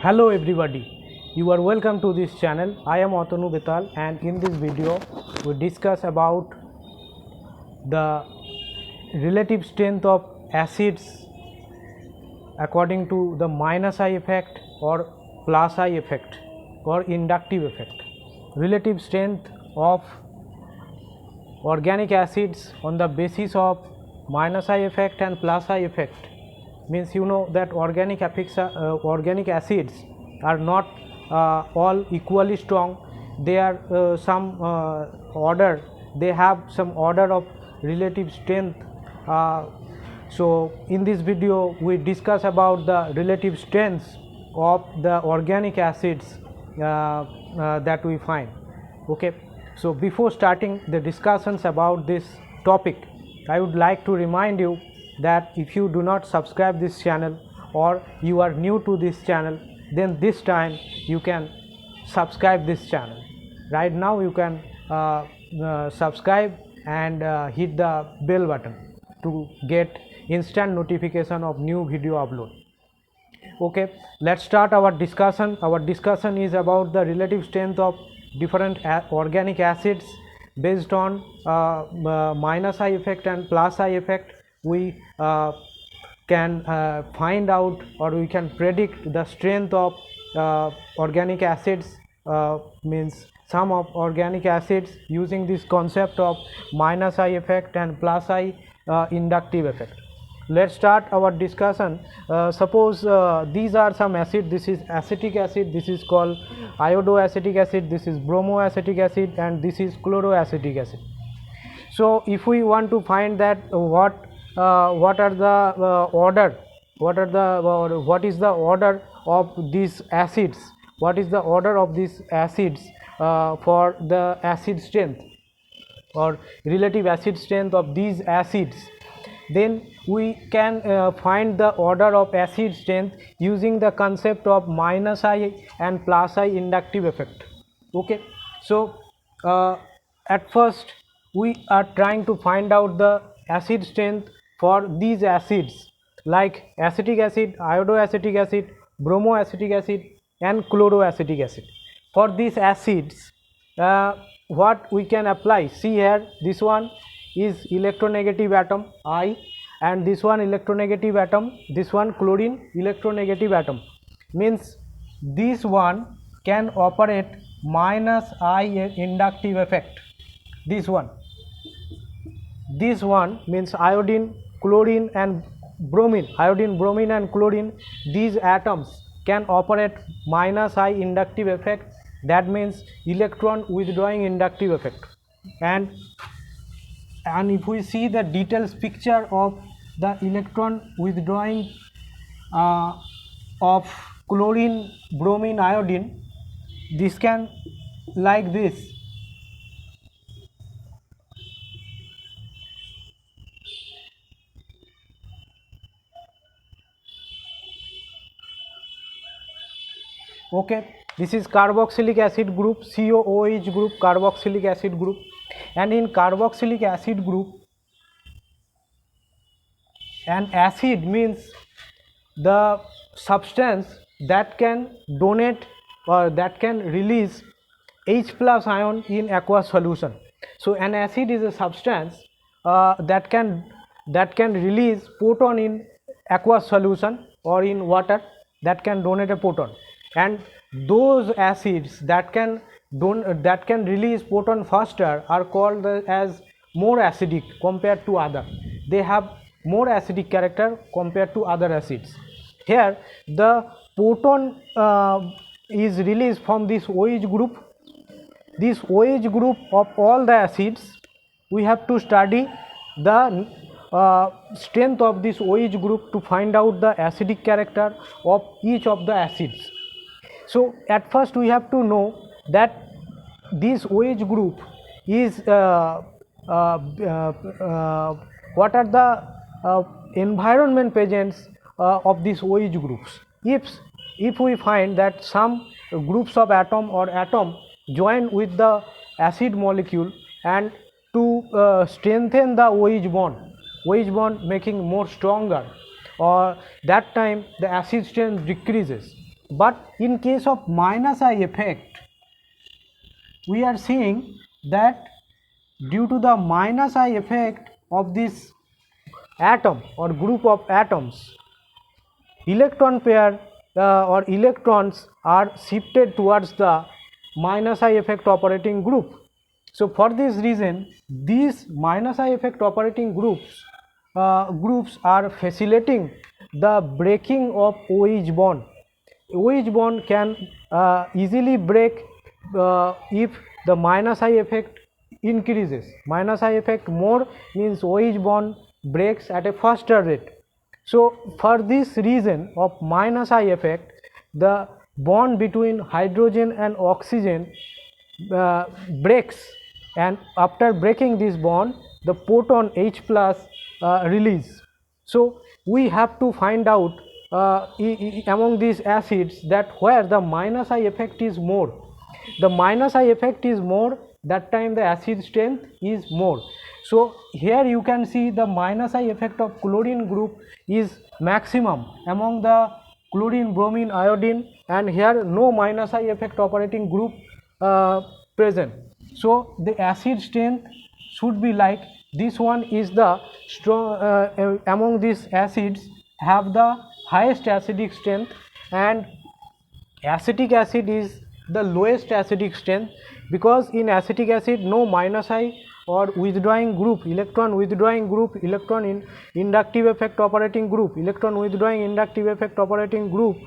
Hello everybody, you are welcome to this channel. I am Atanu Betal, and in this video we discuss about the relative strength of acids according to the minus I effect or plus I effect or inductive effect. Relative strength of organic acids on the basis of minus I effect and plus I effect means you know that organic acids are not all equally strong. They are some order, they have some order of relative strength. So in this video we discuss about the relative strengths of the organic acids that we find. Okay, so before starting the discussions about this topic, I would like to remind you that if you do not subscribe this channel or you are new to this channel, then this time you can subscribe this channel. Right now you can subscribe and hit the bell button to get instant notification of new video upload. Okay, let's start our discussion. Our discussion is about the relative strength of different organic acids based on minus I effect and plus I effect. We can find out or we can predict the strength of organic acids, means sum of organic acids using this concept of minus I effect and plus I inductive effect. Let's start our discussion. Suppose these are some acid. This is acetic acid, this is called iodoacetic acid, this is bromoacetic acid, and this is chloroacetic acid. So if we want to find that what are the order, what is the order of these acids, what is the order of these acids for the acid strength or relative acid strength of these acids, then we can find the order of acid strength using the concept of minus I and plus I inductive effect. Okay, so at first we are trying to find out the acid strength for these acids like acetic acid, iodoacetic acid, bromoacetic acid, and chloroacetic acid. For these acids, what we can apply, see here, this one is electronegative atom I, and this one electronegative atom, this one chlorine electronegative atom, means this one can operate minus I inductive effect. This one means iodine, chlorine, and bromine, iodine, bromine, and chlorine, these atoms can operate minus I inductive effect. That means electron withdrawing inductive effect. And if we see the details picture of the electron withdrawing of chlorine, bromine, iodine, this can like this. Okay, this is carboxylic acid group, COOH group, carboxylic acid group, and in carboxylic acid group, an acid means the substance that can donate or that can release H plus ion in aqueous solution. So an acid is a substance that can release proton in aqueous solution or in water, that can donate a proton, and those acids that can release proton faster are called as more acidic compared to other. They have more acidic character compared to other acids. Here the proton is released from this OH group. This OH group of all the acids, we have to study the strength of this OH group to find out the acidic character of each of the acids. So at first we have to know that this OH group is what are the environment presence of these OH groups. If we find that some groups of atom or atom join with the acid molecule and to strengthen the OH bond making more stronger, or that time the acid strength decreases. But in case of minus I effect, we are seeing that due to the minus I effect of this atom or group of atoms, electron pair or electrons are shifted towards the minus I effect operating group. So for this reason, these minus I effect operating groups are facilitating the breaking of OH bond. OH bond can easily break if the minus I effect increases. Minus I effect more means OH bond breaks at a faster rate. So for this reason of minus I effect, the bond between hydrogen and oxygen breaks, and after breaking this bond, the proton H plus release. So we have to find out among these acids that where the minus I effect is more. The minus I effect is more, that time the acid strength is more. So here you can see the minus I effect of chlorine group is maximum among the chlorine, bromine, iodine, and here no minus I effect operating group present. So the acid strength should be like this one is the strong among these acids have the highest acidic strength, and acetic acid is the lowest acidic strength, because in acetic acid no minus I or withdrawing group, electron withdrawing group, electron in inductive effect operating group, electron withdrawing inductive effect operating group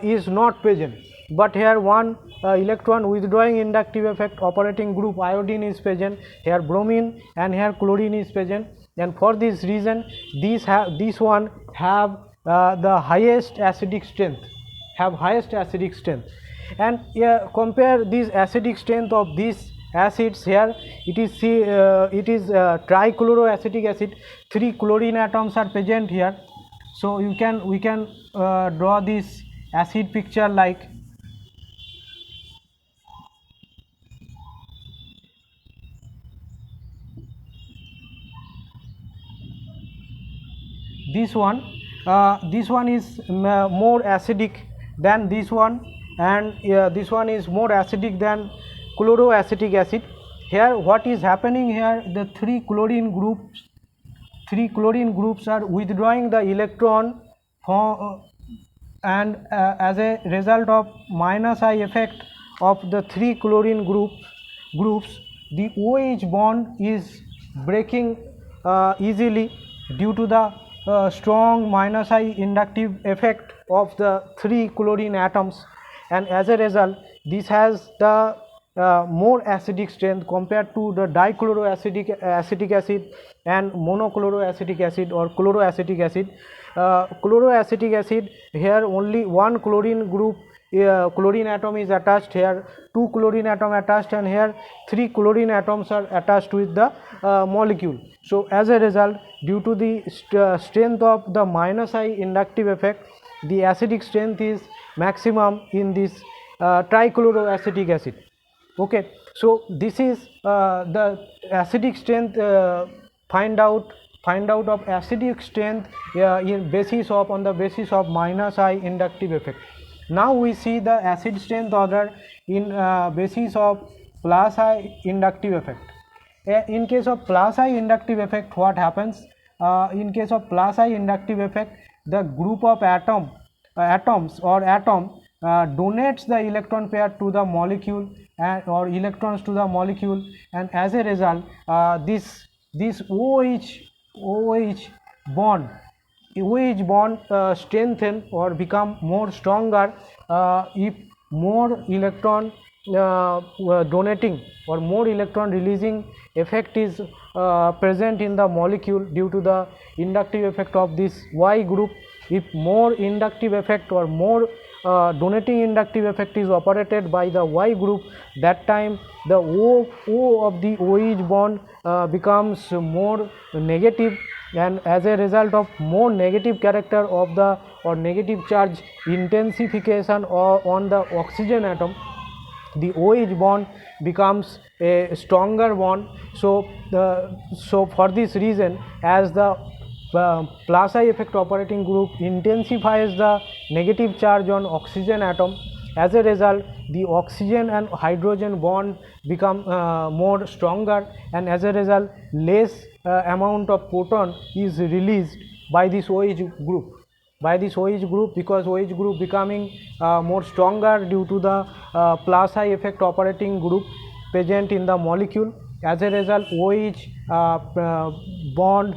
is not present. But here one electron withdrawing inductive effect operating group, iodine, is present, here bromine, and here chlorine is present, and for this reason this one have the highest acidic strength, and compare this acidic strength of these acids. Here it is trichloroacetic acid, 3 chlorine atoms are present here. So we can draw this acid picture like this one. This one is more acidic than this one, and this one is more acidic than chloroacetic acid. Here what is happening here, the three chlorine groups are withdrawing the electron and as a result of minus I effect of the 3 chlorine groups, the OH bond is breaking easily due to the strong minus I inductive effect of the 3 chlorine atoms, and as a result this has the more acidic strength compared to the dichloroacetic acetic acid and monochloroacetic acid or chloroacetic acid. Chloroacetic acid, here only one chlorine group chlorine atom is attached, here 2 chlorine atom attached, and here 3 chlorine atoms are attached with the molecule. So as a result, due to the strength of the minus I inductive effect, the acidic strength is maximum in this trichloroacetic acid. Okay, so this is the acidic strength find out of acidic strength on the basis of minus I inductive effect. Now we see the acid strength order in basis of plus I inductive effect. In case of plus I inductive effect, what happens? In case of plus I inductive effect, the group of atom donates the electron pair to the molecule or electrons to the molecule, and as a result this OH bond strengthen or become more stronger if more electron donating or more electron releasing effect is present in the molecule due to the inductive effect of this Y group. If more inductive effect or more donating inductive effect is operated by the Y group, that time the O of the OH bond becomes more negative, and as a result of more negative character of the or negative charge intensification on the oxygen atom, the OH bond becomes a stronger bond. So for this reason, as the plus I effect operating group intensifies the negative charge on oxygen atom. As a result, the oxygen and hydrogen bond become more stronger, and as a result less amount of proton is released by this OH group. Because OH group becoming more stronger due to the plus I effect operating group present in the molecule. As a result, OH bond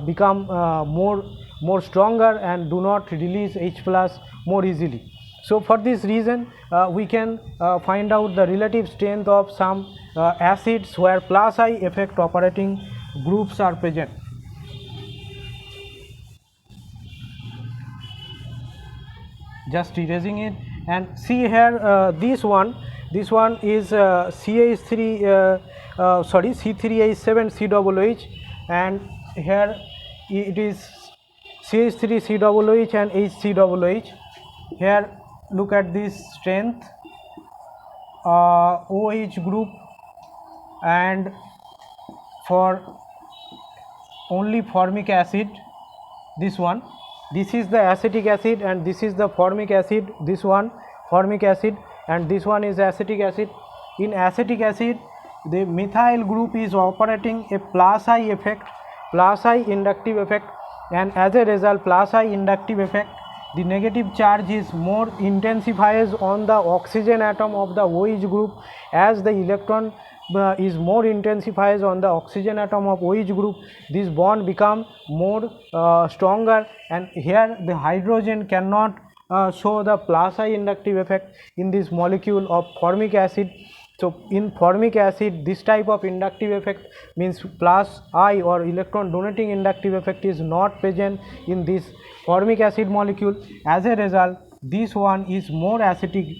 become more stronger and do not release H plus more easily. So for this reason we can find out the relative strength of some acids where plus I effect operating groups are present. Just erasing it, and see here this one is CH3 C3H7 COOH, and here it is CH3 COOH and HCOOH. Here look at this strength, OH group, and for only formic acid, this is the acetic acid and this is the formic acid, this one formic acid and this one is acetic acid. In acetic acid, the methyl group is operating a plus I effect, plus I inductive effect, and as a result plus I inductive effect, the negative charge is more intensifies on the oxygen atom of the OH group. As the electron is more intensifies on the oxygen atom of OH group, this bond become more stronger, and here the hydrogen cannot show the plus I inductive effect in this molecule of formic acid. So in formic acid, this type of inductive effect means plus I or electron donating inductive effect is not present in this formic acid molecule. As a result, this one is more acidic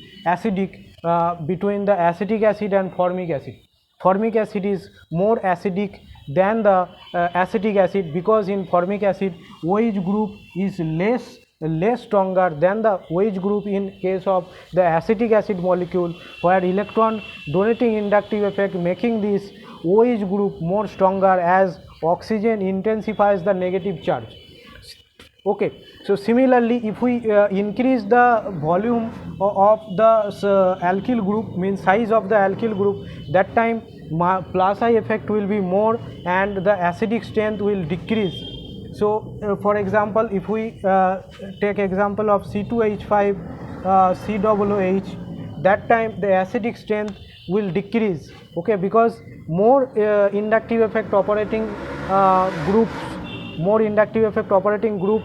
between the acetic acid and formic acid. Formic acid is more acidic than the acetic acid, because in formic acid OH group is less stronger than the OH group in case of the acetic acid molecule, where electron donating inductive effect making this OH group more stronger as oxygen intensifies the negative charge. Okay, so similarly, if we increase the volume of the alkyl group, means size of the alkyl group, that time plus I effect will be more and the acidic strength will decrease. So for example, if we take example of C2H5 COOH, that time the acidic strength will decrease, okay, because more inductive effect operating groups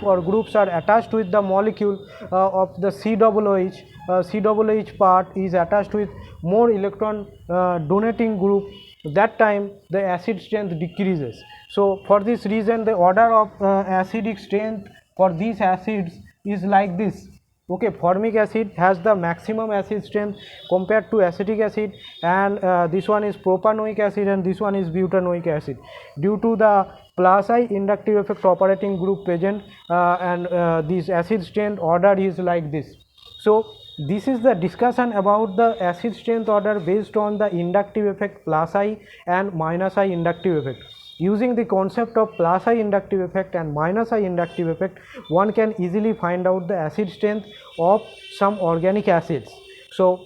or groups are attached with the molecule of the COOH. COOH part is attached with more electron donating group. That time the acid strength decreases. So for this reason, the order of acidic strength for these acids is like this. Okay, formic acid has the maximum acid strength compared to acetic acid, and this one is propanoic acid and this one is butanoic acid. Due to the plus I inductive effect operating group present, and this acid strength order is like this. So this is the discussion about the acid strength order based on the inductive effect plus I and minus I inductive effect. Using the concept of plus I inductive effect and minus I inductive effect, one can easily find out the acid strength of some organic acids. So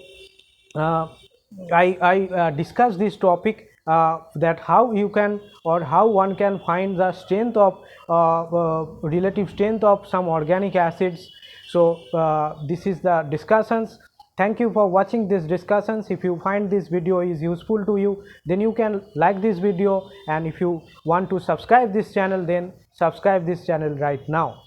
I discussed this topic, that how you can or how one can find the strength of relative strength of some organic acids. So this is the discussions. Thank you for watching these discussions. If you find this video is useful to you, then you can like this video, and if you want to subscribe this channel, then subscribe this channel right now.